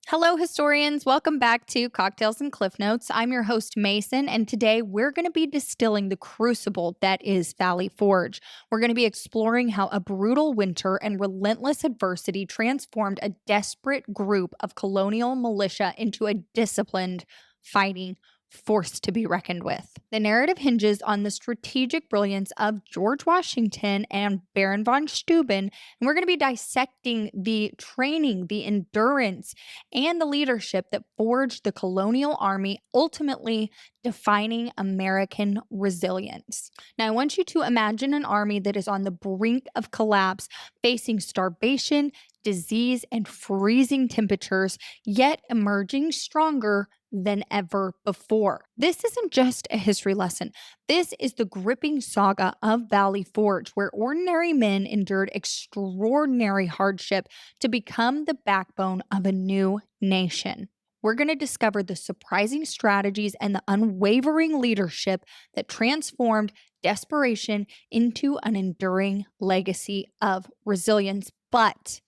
Hello, historians. Welcome back to Cocktails and Cliff Notes. I'm your host, Mayson, and today we're going to be distilling the crucible that is Valley Forge. We're going to be exploring how a brutal winter and relentless adversity transformed a desperate group of colonial militia into a disciplined, fighting force to be reckoned with. The narrative hinges on the strategic brilliance of George Washington and Baron von Steuben, and we're going to be dissecting the training, the endurance, and the leadership that forged the colonial army, ultimately defining American resilience. Now, I want you to imagine an army that is on the brink of collapse, facing starvation, disease, and freezing temperatures, yet emerging stronger than ever before. This isn't just a history lesson. This is the gripping saga of Valley Forge, where ordinary men endured extraordinary hardship to become the backbone of a new nation. We're going to discover the surprising strategies and the unwavering leadership that transformed desperation into an enduring legacy of resilience. But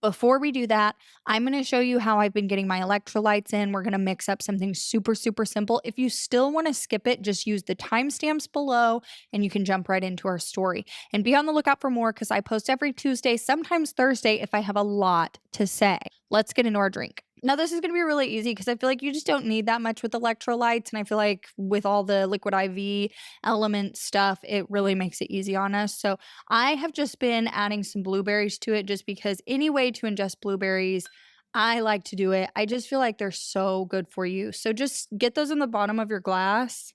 before we do that, I'm going to show you how I've been getting my electrolytes in. We're going to mix up something super, super simple. If you still want to skip it, just use the timestamps below and you can jump right into our story. And be on the lookout for more because I post every Tuesday, sometimes Thursday if I have a lot to say. Let's get into our drink. Now, this is going to be really easy because I feel like you just don't need that much with electrolytes. And I feel like with all the liquid IV element stuff, it really makes it easy on us. So I have just been adding some blueberries to it just because any way to ingest blueberries, I like to do it. I just feel like they're so good for you. So just get those in the bottom of your glass.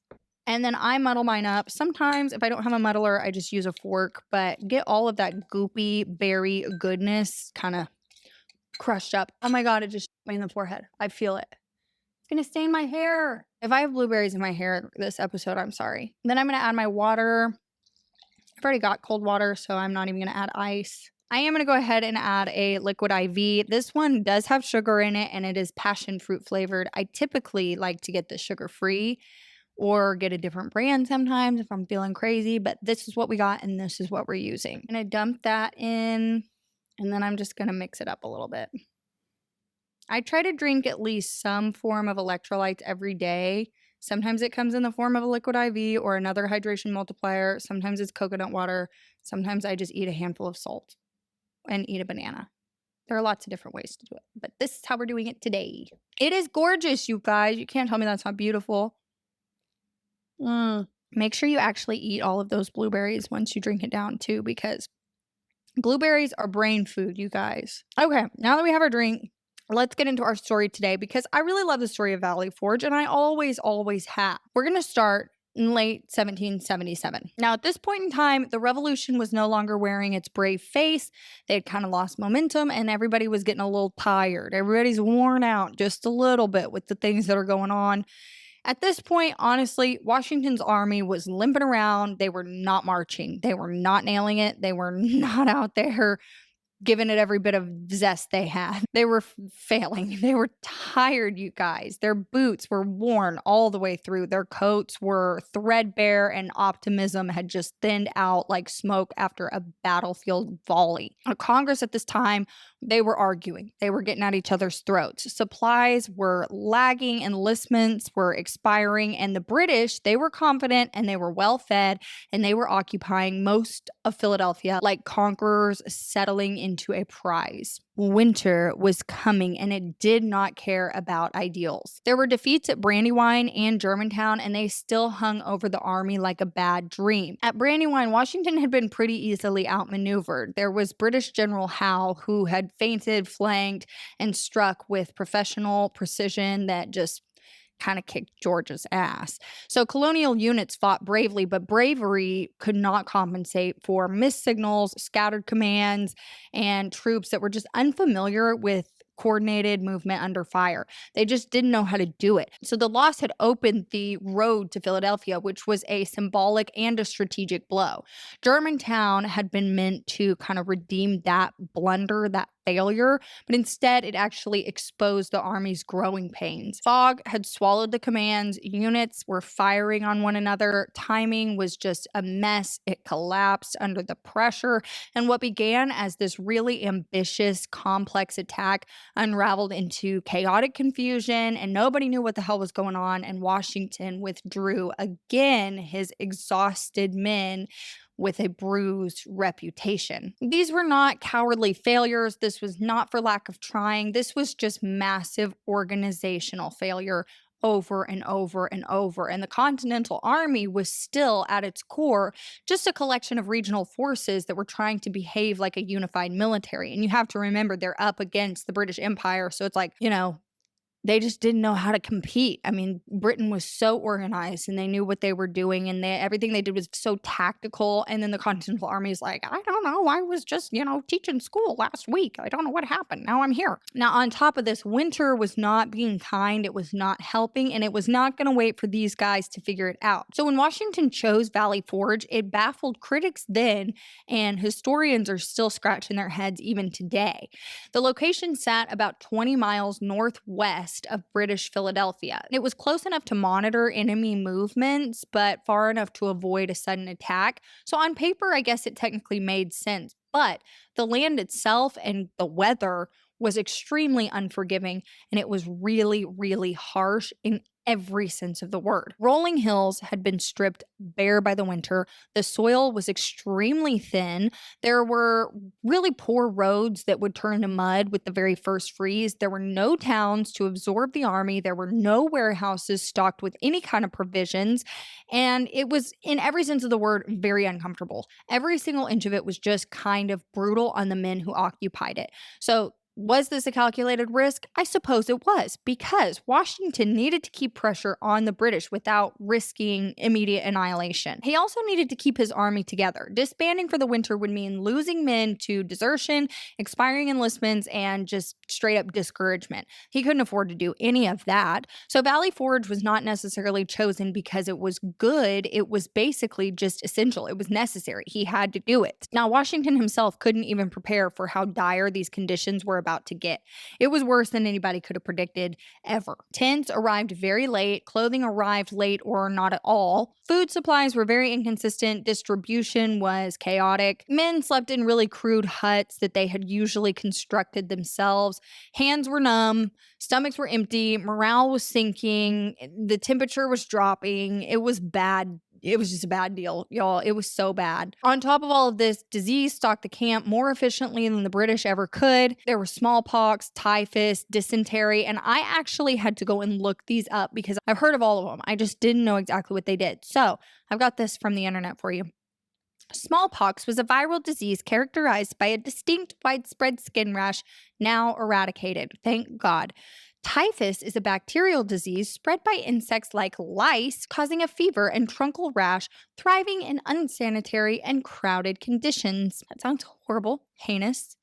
And then I muddle mine up. Sometimes if I don't have a muddler, I just use a fork, but get all of that goopy berry goodness kind of crushed up. Oh my God, it just hit me in the forehead. I feel it. It's gonna stain my hair. If I have blueberries in my hair this episode, I'm sorry. Then I'm gonna add my water. I've already got cold water, so I'm not even gonna add ice. I am gonna go ahead and add a liquid IV. This one does have sugar in it and it is passion fruit flavored. I typically like to get the sugar free or get a different brand sometimes if I'm feeling crazy, but this is what we got and this is what we're using. I'm gonna dump that in and then I'm just gonna mix it up a little bit. I try to drink at least some form of electrolytes every day. Sometimes it comes in the form of a liquid IV or another hydration multiplier. Sometimes it's coconut water. Sometimes I just eat a handful of salt and eat a banana. There are lots of different ways to do it, but this is how we're doing it today. It is gorgeous, you guys. You can't tell me that's not beautiful. Make sure you actually eat all of those blueberries once you drink it down too, because blueberries are brain food, you guys. Okay, now that we have our drink, let's get into our story today because I really love the story of Valley Forge and I always have. We're going to start in late 1777. Now, at this point in time, the revolution was no longer wearing its brave face. They had kind of lost momentum and everybody was getting a little tired. Everybody's worn out just a little bit with the things that are going on. At this point, honestly, Washington's army was limping around. They were not marching. They were not nailing it. They were not out there giving it every bit of zest they had. They were failing. They were tired, you guys. Their boots were worn all the way through. Their coats were threadbare, and optimism had just thinned out like smoke after a battlefield volley. Congress at this time, they were arguing. They were getting at each other's throats. Supplies were lagging, enlistments were expiring, and the British, they were confident and they were well fed, and they were occupying most of Philadelphia like conquerors settling into a prize. Winter was coming and it did not care about ideals. There were defeats at Brandywine and Germantown, and they still hung over the army like a bad dream. At Brandywine, Washington had been pretty easily outmaneuvered. There was British General Howe, who had feinted, flanked, and struck with professional precision that just kind of kicked Georgia's ass. So colonial units fought bravely, but bravery could not compensate for missed signals, scattered commands, and troops that were just unfamiliar with coordinated movement under fire. They just didn't know how to do it. So the loss had opened the road to Philadelphia, which was a symbolic and a strategic blow. Germantown had been meant to kind of redeem that blunder, that failure, but instead it actually exposed the army's growing pains. Fog had swallowed the commands, units were firing on one another, timing was just a mess, it collapsed under the pressure, and what began as this really ambitious, complex attack unraveled into chaotic confusion, and nobody knew what the hell was going on, and Washington withdrew again, his exhausted men with a bruised reputation. These were not cowardly failures. This was not for lack of trying. This was just massive organizational failure over and over and over. And the Continental Army was still, at its core, just a collection of regional forces that were trying to behave like a unified military. And you have to remember, they're up against the British Empire. So it's like, they just didn't know how to compete. I mean, Britain was so organized and they knew what they were doing, and everything they did was so tactical. And then the Continental Army is like, I don't know. I was just, teaching school last week. I don't know what happened. Now I'm here. Now, on top of this, winter was not being kind. It was not helping, and it was not going to wait for these guys to figure it out. So when Washington chose Valley Forge, it baffled critics then, and historians are still scratching their heads even today. The location sat about 20 miles northwest of British Philadelphia. It was close enough to monitor enemy movements, but far enough to avoid a sudden attack. So on paper, I guess it technically made sense. But the land itself and the weather was extremely unforgiving, and it was really, really harsh in every sense of the word. Rolling hills had been stripped bare by the winter. The soil was extremely thin. There were really poor roads that would turn to mud with the very first freeze. There were no towns to absorb the army. There were no warehouses stocked with any kind of provisions. And it was, in every sense of the word, very uncomfortable. Every single inch of it was just kind of brutal on the men who occupied it. So, was this a calculated risk? I suppose it was, because Washington needed to keep pressure on the British without risking immediate annihilation. He also needed to keep his army together. Disbanding for the winter would mean losing men to desertion, expiring enlistments, and just straight up discouragement. He couldn't afford to do any of that. So Valley Forge was not necessarily chosen because it was good. It was basically just essential. It was necessary. He had to do it. Now, Washington himself couldn't even prepare for how dire these conditions were about to get. It was worse than anybody could have predicted ever. Tents arrived very late, clothing arrived late or not at all. Food supplies were very inconsistent, distribution was chaotic. Men slept in really crude huts that they had usually constructed themselves. Hands were numb, stomachs were empty, morale was sinking, the temperature was dropping. It was bad. It was just a bad deal, y'all. It was so bad. On top of all of this, disease stalked the camp more efficiently than the British ever could. There were smallpox, typhus, dysentery, and I actually had to go and look these up because I've heard of all of them. I just didn't know exactly what they did. So I've got this from the internet for you. Smallpox was a viral disease characterized by a distinct widespread skin rash, now eradicated. Thank God. Typhus is a bacterial disease spread by insects like lice, causing a fever and truncal rash, thriving in unsanitary and crowded conditions. That sounds horrible, heinous.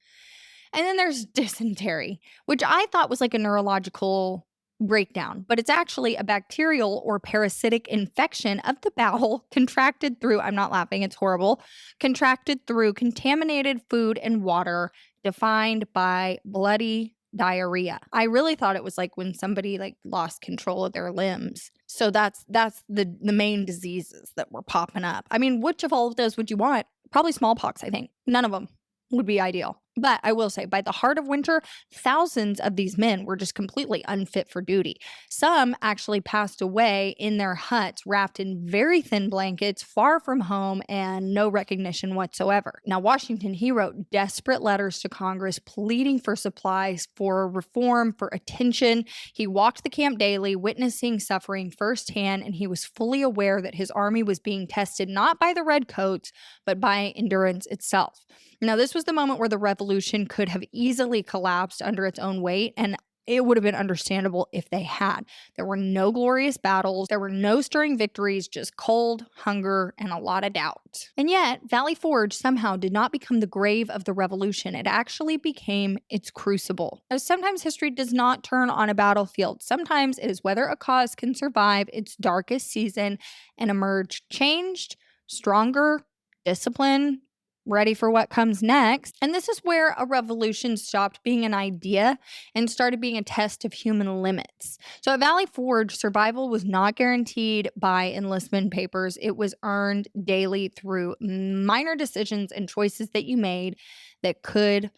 And then there's dysentery, which I thought was like a neurological breakdown, but it's actually a bacterial or parasitic infection of the bowel contracted through, I'm not laughing, it's horrible, contracted through contaminated food and water, defined by bloody diarrhea. I really thought it was like when somebody like lost control of their limbs. So that's the main diseases that were popping up. I mean, which of all of those would you want? Probably smallpox, I think. None of them would be ideal. But I will say, by the heart of winter, thousands of these men were just completely unfit for duty. Some actually passed away in their huts, wrapped in very thin blankets, far from home, and no recognition whatsoever. Now, Washington, he wrote desperate letters to Congress pleading for supplies, for reform, for attention. He walked the camp daily, witnessing suffering firsthand, and he was fully aware that his army was being tested not by the redcoats, but by endurance itself. Now, this was the moment where the revolution could have easily collapsed under its own weight, and it would have been understandable if they had. There were no glorious battles, there were no stirring victories, just cold, hunger, and a lot of doubt. And yet, Valley Forge somehow did not become the grave of the revolution. It actually became its crucible. Now, sometimes history does not turn on a battlefield. Sometimes it is whether a cause can survive its darkest season and emerge changed, stronger, disciplined, Ready for what comes next? And this is where a revolution stopped being an idea and started being a test of human limits. So at Valley Forge, survival was not guaranteed by enlistment papers. It was earned daily through minor decisions and choices that you made that could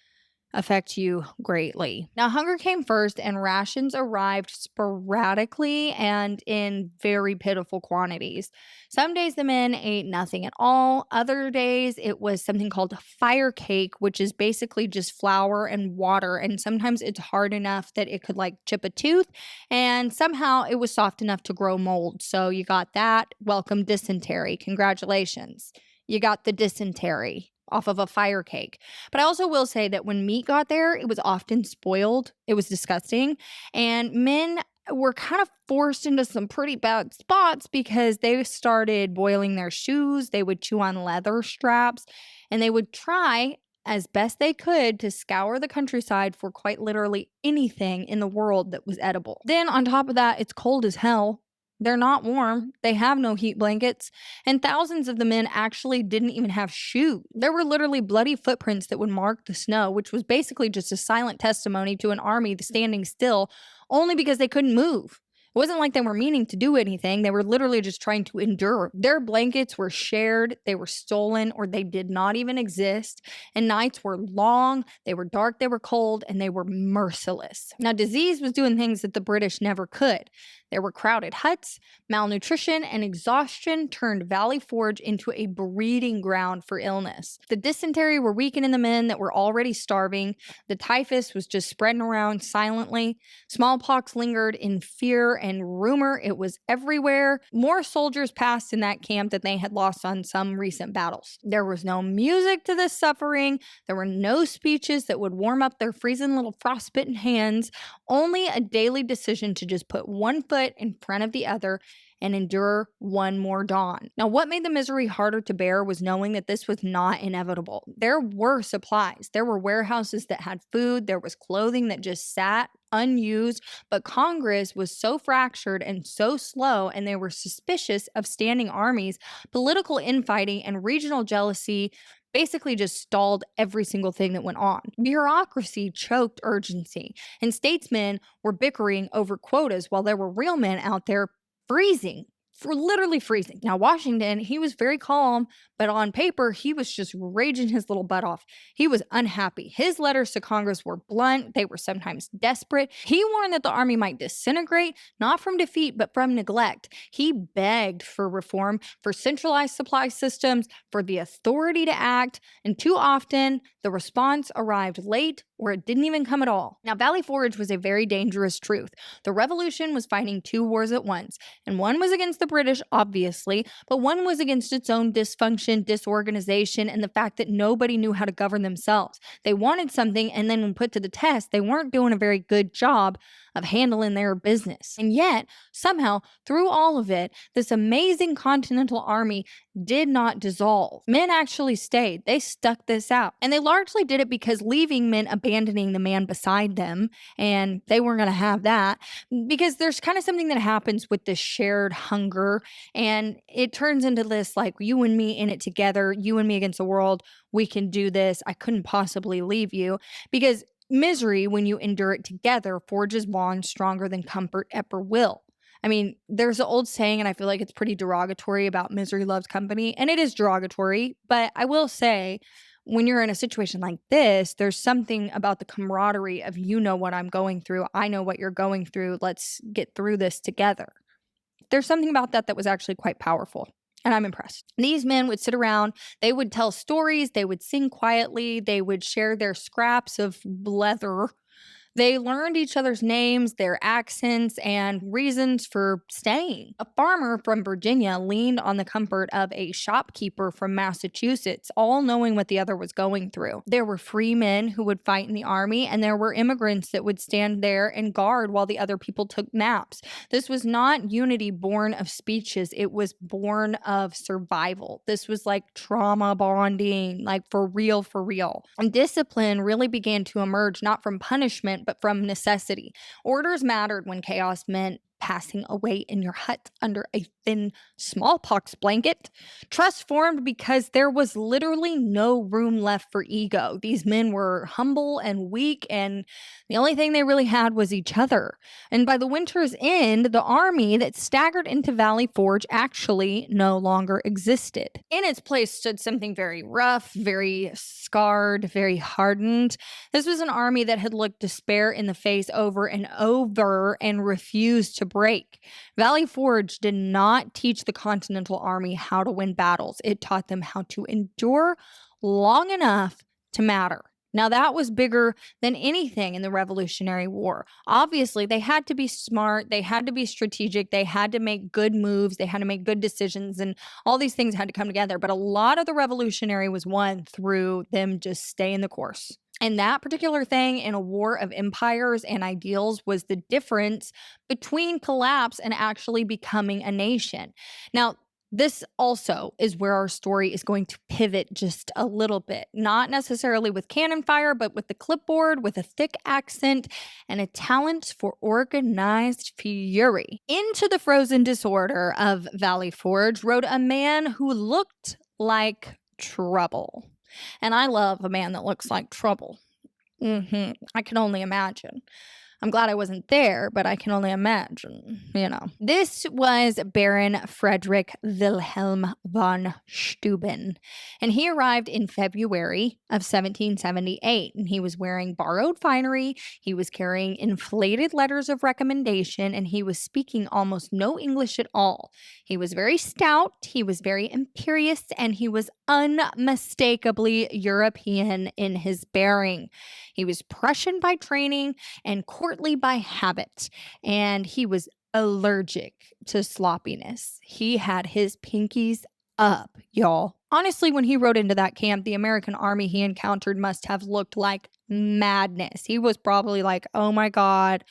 affect you greatly. Now, hunger came first, and rations arrived sporadically and in very pitiful quantities. Some days the men ate nothing at all. Other days it was something called fire cake, which is basically just flour and water. And sometimes it's hard enough that it could like chip a tooth, and somehow it was soft enough to grow mold. So you got that. Welcome, dysentery. Congratulations. You got the dysentery off of a fire cake. But I also will say that when meat got there, it was often spoiled. It was disgusting. And men were kind of forced into some pretty bad spots because they started boiling their shoes. They would chew on leather straps, and they would try as best they could to scour the countryside for quite literally anything in the world that was edible. Then, on top of that, it's cold as hell. They're not warm. They have no heat blankets. And thousands of the men actually didn't even have shoes. There were literally bloody footprints that would mark the snow, which was basically just a silent testimony to an army standing still only because they couldn't move. It wasn't like they were meaning to do anything. They were literally just trying to endure. Their blankets were shared, they were stolen, or they did not even exist. And nights were long, they were dark, they were cold, and they were merciless. Now, disease was doing things that the British never could. There were crowded huts, malnutrition, and exhaustion turned Valley Forge into a breeding ground for illness. The dysentery were weakening the men that were already starving. The typhus was just spreading around silently. Smallpox lingered in fear and rumor. It was everywhere. More soldiers passed in that camp than they had lost on some recent battles. There was no music to this suffering. There were no speeches that would warm up their freezing little frostbitten hands. Only a daily decision to just put one foot in front of the other and endure one more dawn. Now, what made the misery harder to bear was knowing that this was not inevitable. There were supplies. There were warehouses that had food. There was clothing that just sat unused, but Congress was so fractured and so slow, and they were suspicious of standing armies. Political infighting and regional jealousy basically just stalled every single thing that went on. Bureaucracy choked urgency, and statesmen were bickering over quotas while there were real men out there freezing. For literally freezing. Now, Washington, he was very calm, but on paper, he was just raging his little butt off. He was unhappy. His letters to Congress were blunt. They were sometimes desperate. He warned that the army might disintegrate, not from defeat, but from neglect. He begged for reform, for centralized supply systems, for the authority to act, and too often, the response arrived late or it didn't even come at all. Now, Valley Forge was a very dangerous truth. The revolution was fighting two wars at once, and one was against the British, obviously, but one was against its own dysfunction, disorganization, and the fact that nobody knew how to govern themselves. They wanted something, and then when put to the test, they weren't doing a very good job of handling their business. And yet, somehow, through all of it, this amazing Continental Army did not dissolve. Men actually stayed. They stuck this out. And they largely did it because leaving meant abandoning the man beside them, and they weren't going to have that, because there's kind of something that happens with this shared hunger, and it turns into this like you and me in it together, you and me against the world. We can do this. I couldn't possibly leave you, because misery, when you endure it together, forges bonds stronger than comfort ever will. I mean, there's an old saying, and I feel like it's pretty derogatory about misery loves company, and it is derogatory, but I will say, when you're in a situation like this, there's something about the camaraderie of you know what I'm going through, I know what you're going through, let's get through this together. There's something about that that was actually quite powerful. And I'm impressed. These men would sit around, they would tell stories, they would sing quietly, they would share their scraps of leather. They learned each other's names, their accents, and reasons for staying. A farmer from Virginia leaned on the comfort of a shopkeeper from Massachusetts, all knowing what the other was going through. There were free men who would fight in the army, and there were immigrants that would stand there and guard while the other people took naps. This was not unity born of speeches, it was born of survival. This was like trauma bonding, like for real, for real. And discipline really began to emerge not from punishment, but from necessity. Orders mattered when chaos meant passing away in your hut under a thin smallpox blanket. Trust formed because there was literally no room left for ego. These men were humble and weak, and the only thing they really had was each other. And by the winter's end, the army that staggered into Valley Forge actually no longer existed. In its place stood something very rough, very scarred, very hardened. This was an army that had looked despair in the face over and over and refused to break. Valley Forge did not teach the Continental Army how to win battles. It taught them how to endure long enough to matter. Now, that was bigger than anything in the Revolutionary War. Obviously, they had to be smart, they had to be strategic, they had to make good moves, they had to make good decisions, and all these things had to come together. But a lot of the Revolutionary was won through them just staying the course. And that particular thing in a war of empires and ideals was the difference between collapse and actually becoming a nation. Now, this also is where our story is going to pivot just a little bit, not necessarily with cannon fire, but with the clipboard, with a thick accent, and a talent for organized fury. Into the frozen disorder of Valley Forge rode a man who looked like trouble. And I love a man that looks like trouble. I can only imagine. I'm glad I wasn't there, but I can only imagine. This was Baron Friedrich Wilhelm von Steuben, and he arrived in February of 1778, and he was wearing borrowed finery, he was carrying inflated letters of recommendation, and he was speaking almost no English at all. He was very stout, he was very imperious, and he was unmistakably European in his bearing. He was Prussian by training and courtly by habit, and he was allergic to sloppiness. He had his pinkies up, y'all. Honestly, when he rode into that camp, the American army he encountered must have looked like madness. He was probably like, oh my God,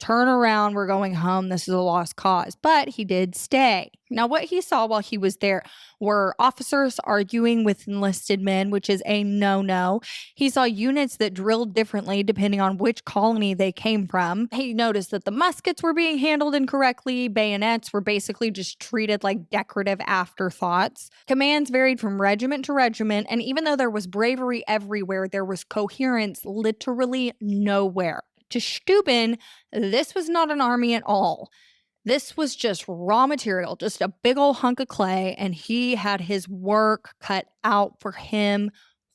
turn around, we're going home, this is a lost cause. But he did stay. Now, what he saw while he was there were officers arguing with enlisted men, which is a no-no. He saw units that drilled differently depending on which colony they came from. He noticed that the muskets were being handled incorrectly. Bayonets were basically just treated like decorative afterthoughts. Commands varied from regiment to regiment, and even though there was bravery everywhere, there was coherence literally nowhere. To Steuben, this was not an army at all. This was just raw material, just a big old hunk of clay, and he had his work cut out for him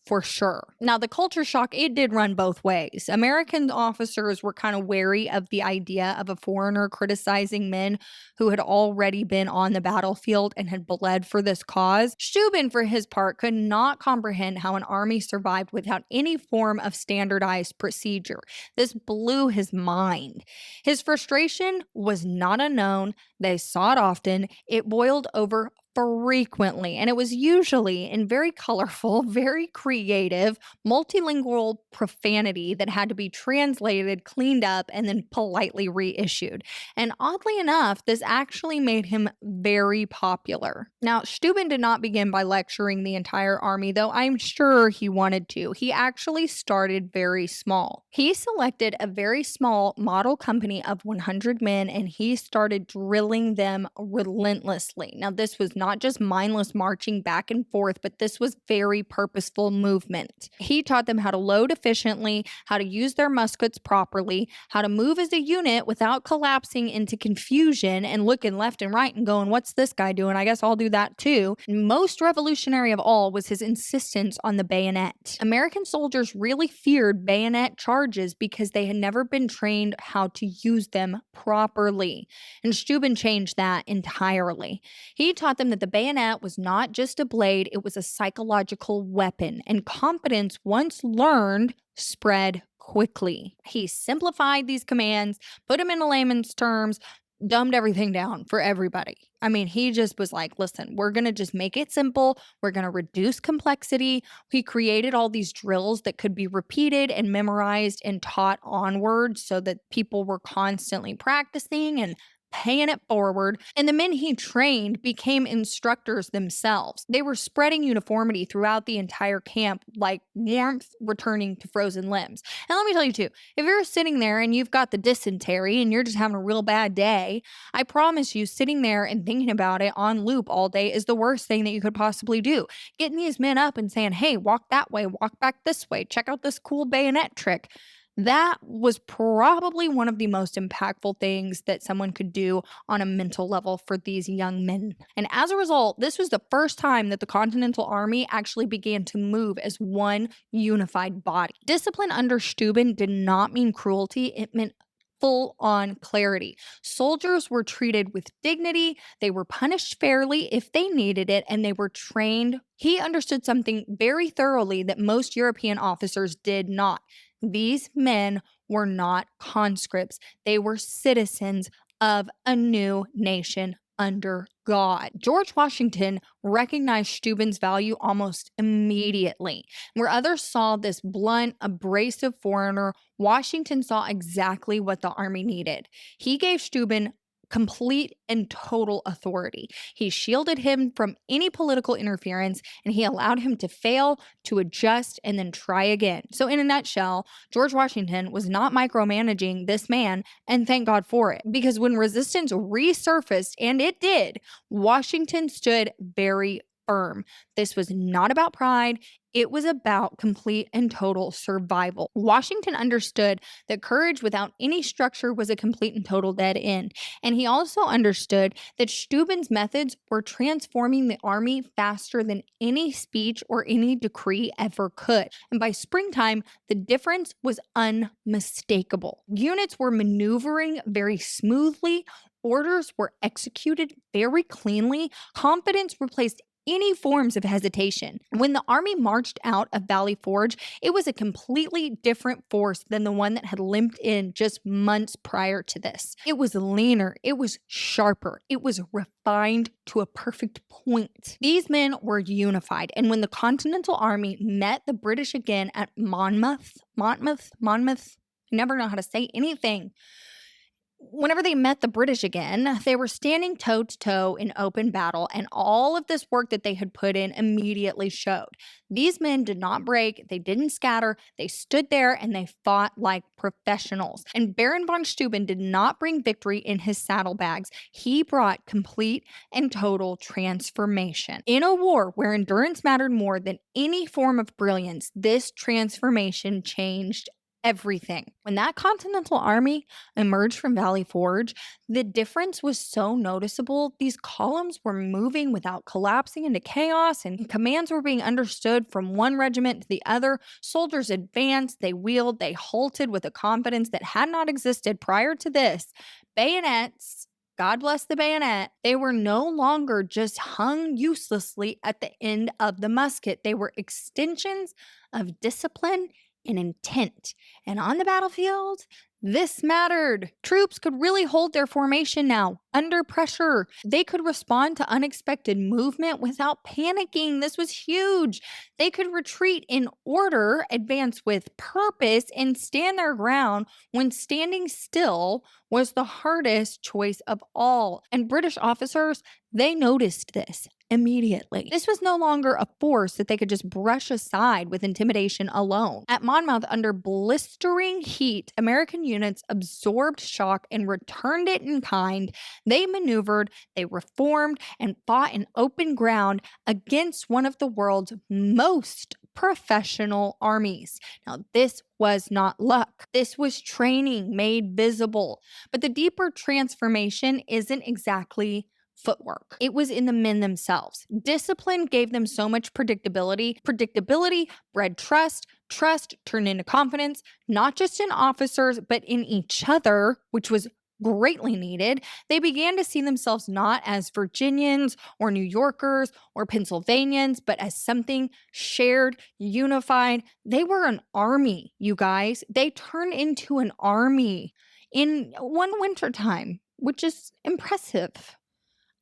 for sure. Now, the culture shock, it did run both ways. American officers were kind of wary of the idea of a foreigner criticizing men who had already been on the battlefield and had bled for this cause. Steuben, for his part, could not comprehend how an army survived without any form of standardized procedure. This blew his mind. His frustration was not unknown. They saw it often. It boiled over frequently, and it was usually in very colorful, very creative, multilingual profanity that had to be translated, cleaned up, and then politely reissued. And oddly enough, this actually made him very popular. Now, Steuben did not begin by lecturing the entire army, though I'm sure he wanted to. He actually started very small. He selected a very small model company of 100 men, and he started drilling them relentlessly. Now, this was not just mindless marching back and forth, but this was very purposeful movement. He taught them how to load efficiently, how to use their muskets properly, how to move as a unit without collapsing into confusion and looking left and right and going, what's this guy doing? I guess I'll do that too. Most revolutionary of all was his insistence on the bayonet. American soldiers really feared bayonet charges because they had never been trained how to use them properly. And Steuben changed that entirely. He taught them that the bayonet was not just a blade, it was a psychological weapon, and competence, once learned, spread quickly. He simplified these commands, put them into layman's terms, dumbed everything down for everybody. I mean, he just was like, listen, we're going to just make it simple. We're going to reduce complexity. He created all these drills that could be repeated and memorized and taught onward so that people were constantly practicing, and paying it forward, and the men he trained became instructors themselves. They were spreading uniformity throughout the entire camp like warmth returning to frozen limbs. And let me tell you too, if you're sitting there and you've got the dysentery and you're just having a real bad day, I promise you, sitting there and thinking about it on loop all day is the worst thing that you could possibly do. Getting these men up and saying, hey, walk that way, walk back this way, check out this cool bayonet trick. That was probably one of the most impactful things that someone could do on a mental level for these young men. And as a result, this was the first time that the Continental Army actually began to move as one unified body. Discipline under Steuben did not mean cruelty, it meant full on clarity. Soldiers were treated with dignity, they were punished fairly if they needed it, and they were trained. He understood something very thoroughly that most European officers did not. These men were not conscripts, they were citizens of a new nation under God. George Washington recognized Steuben's value almost immediately. Where others saw this blunt, abrasive foreigner, Washington saw exactly what the army needed. He gave Steuben complete and total authority. He shielded him from any political interference, and he allowed him to fail, to adjust, and then try again. So, in a nutshell, George Washington was not micromanaging this man, and thank God for it. Because when resistance resurfaced, and it did, Washington stood very firm. This was not about pride. It was about complete and total survival. Washington understood that courage without any structure was a complete and total dead end. And he also understood that Steuben's methods were transforming the army faster than any speech or any decree ever could. And by springtime, the difference was unmistakable. Units were maneuvering very smoothly. Orders were executed very cleanly. Confidence replaced any forms of hesitation. When the army marched out of Valley Forge, it was a completely different force than the one that had limped in just months prior to this. It was leaner, it was sharper, it was refined to a perfect point. These men were unified, and when the Continental Army met the British again at Monmouth, I never know how to say anything. Whenever they met the British again, they were standing toe to toe in open battle, and all of this work that they had put in immediately showed. These men did not break, they didn't scatter, they stood there and they fought like professionals. And Baron von Steuben did not bring victory in his saddlebags, he brought complete and total transformation. In a war where endurance mattered more than any form of brilliance, this transformation changed everything. When that Continental Army emerged from Valley Forge, the difference was so noticeable. These columns were moving without collapsing into chaos, and commands were being understood from one regiment to the other. Soldiers advanced, they wheeled, they halted with a confidence that had not existed prior to this. Bayonets, God bless the bayonet, they were no longer just hung uselessly at the end of the musket. They were extensions of discipline and intent. And on the battlefield, this mattered. Troops could really hold their formation now under pressure. They could respond to unexpected movement without panicking. This was huge. They could retreat in order, advance with purpose, and stand their ground when standing still was the hardest choice of all. And British officers, they noticed this immediately. This was no longer a force that they could just brush aside with intimidation alone. At Monmouth, under blistering heat, American units absorbed shock and returned it in kind. They maneuvered, they reformed, and fought in open ground against one of the world's most professional armies. Now, this was not luck. This was training made visible. But the deeper transformation isn't exactly footwork. It was in the men themselves. Discipline gave them so much predictability. Predictability bred trust. Trust turned into confidence, not just in officers, but in each other, which was greatly needed. They began to see themselves not as Virginians or New Yorkers or Pennsylvanians, but as something shared, unified. They were an army, you guys. They turned into an army in one wintertime, which is impressive.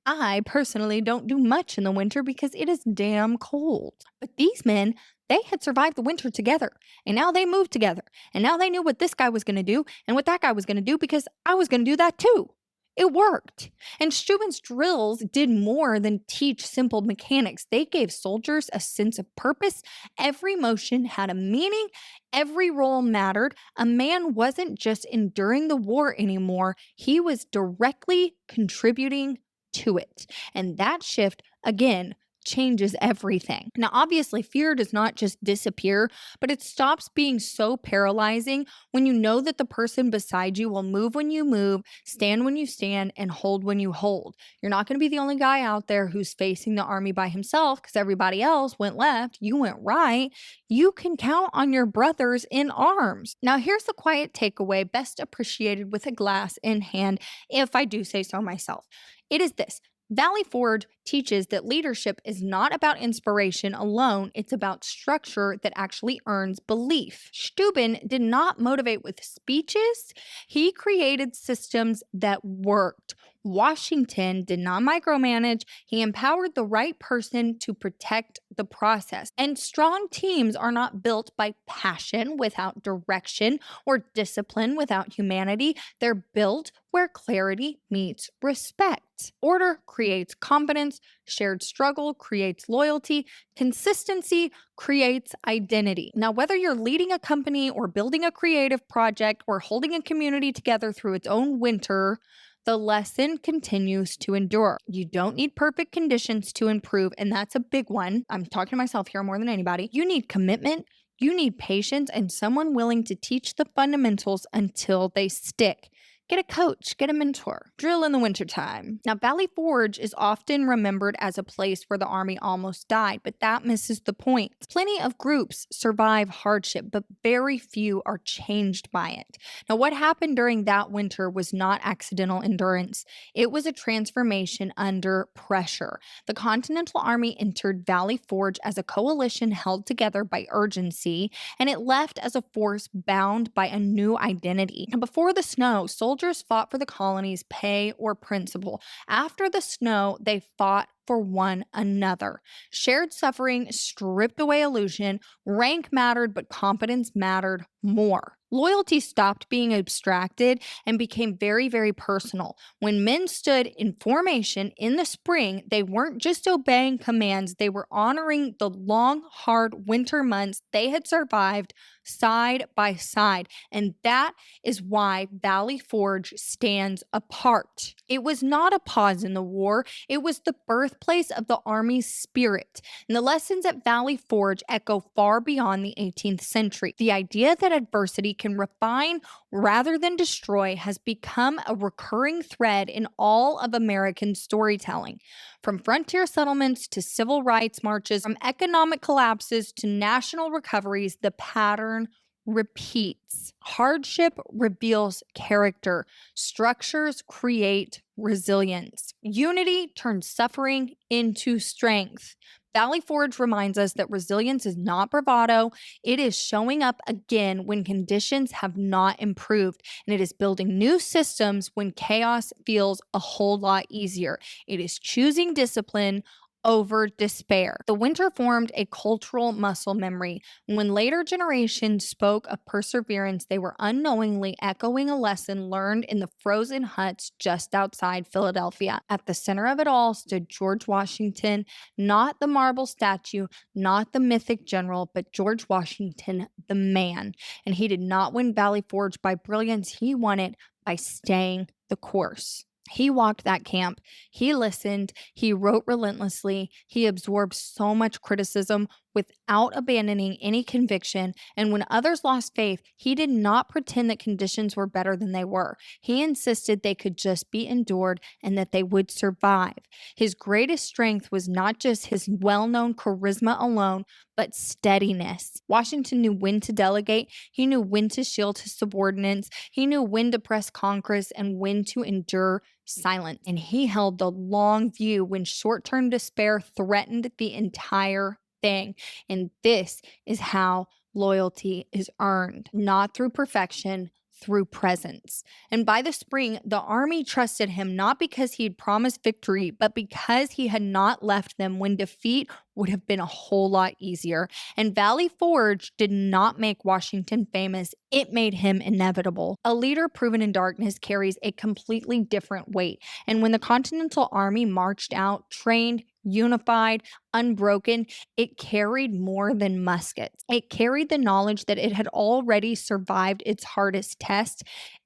I personally don't do much in the winter because it is damn cold. But these men, they had survived the winter together, and now they moved together. And now they knew what this guy was going to do and what that guy was going to do because I was going to do that too. It worked. And Steuben's drills did more than teach simple mechanics. They gave soldiers a sense of purpose. Every motion had a meaning, every role mattered. A man wasn't just enduring the war anymore, he was directly contributing to it. And that shift, again, changes everything. Now, obviously, fear does not just disappear, but it stops being so paralyzing when you know that the person beside you will move when you move, stand when you stand, and hold when you hold. You're not going to be the only guy out there who's facing the army by himself because everybody else went left, you went right. You can count on your brothers in arms. Now, here's the quiet takeaway, best appreciated with a glass in hand, if I do say so myself. It is this: Valley Forge teaches that leadership is not about inspiration alone, it's about structure that actually earns belief. Steuben did not motivate with speeches, he created systems that worked. Washington did not micromanage, he empowered the right person to protect the process. And strong teams are not built by passion without direction or discipline without humanity. They're built where clarity meets respect. Order creates confidence, shared struggle creates loyalty, consistency creates identity. Now, whether you're leading a company or building a creative project or holding a community together through its own winter, the lesson continues to endure. You don't need perfect conditions to improve, and that's a big one. I'm talking to myself here more than anybody. You need commitment, you need patience, and someone willing to teach the fundamentals until they stick. Get a coach, get a mentor, drill in the wintertime. Now, Valley Forge is often remembered as a place where the army almost died, but that misses the point. Plenty of groups survive hardship, but very few are changed by it. Now, what happened during that winter was not accidental endurance, it was a transformation under pressure. The Continental Army entered Valley Forge as a coalition held together by urgency, and it left as a force bound by a new identity. And before the snow, soldiers fought for the colony's pay or principle. After the snow, they fought for one another. Shared suffering stripped away illusion. Rank mattered, but competence mattered more. Loyalty stopped being abstracted and became very, very personal. When men stood in formation in the spring, they weren't just obeying commands, they were honoring the long, hard winter months they had survived side by side. And that is why Valley Forge stands apart. It was not a pause in the war, it was the birthplace of the Army's spirit. And the lessons at Valley Forge echo far beyond the 18th century. The idea that adversity can refine rather than destroy has become a recurring thread in all of American storytelling. From frontier settlements to civil rights marches, from economic collapses to national recoveries, the pattern repeats. Hardship reveals character. Structures create resilience. Unity turns suffering into strength. Valley Forge reminds us that resilience is not bravado. It is showing up again when conditions have not improved, and it is building new systems when chaos feels a whole lot easier. It is choosing discipline over despair. The winter formed a cultural muscle memory. When later generations spoke of perseverance, they were unknowingly echoing a lesson learned in the frozen huts just outside Philadelphia. At the center of it all stood George Washington, not the marble statue, not the mythic general, but George Washington, the man. And he did not win Valley Forge by brilliance, he won it by staying the course. He walked that camp. He listened. He wrote relentlessly. He absorbed so much criticism without abandoning any conviction. And when others lost faith, he did not pretend that conditions were better than they were. He insisted they could just be endured and that they would survive. His greatest strength was not just his well-known charisma alone, but steadiness. Washington knew when to delegate. He knew when to shield his subordinates. He knew when to press Congress and when to endure silence. And he held the long view when short-term despair threatened the entire thing. And this is how loyalty is earned, not through perfection, through presence. And by the spring, the army trusted him not because he had promised victory, but because he had not left them when defeat would have been a whole lot easier. And Valley Forge did not make Washington famous, it made him inevitable. A leader proven in darkness carries a completely different weight. And when the Continental Army marched out, trained, unified, unbroken, it carried more than muskets. It carried the knowledge that it had already survived its hardest test.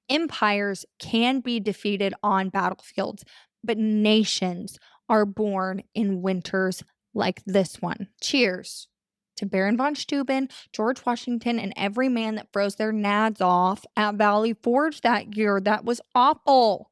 Empires can be defeated on battlefields, but nations are born in winters like this one. Cheers to Baron von Steuben, George Washington, and every man that froze their nads off at Valley Forge that year. That was awful.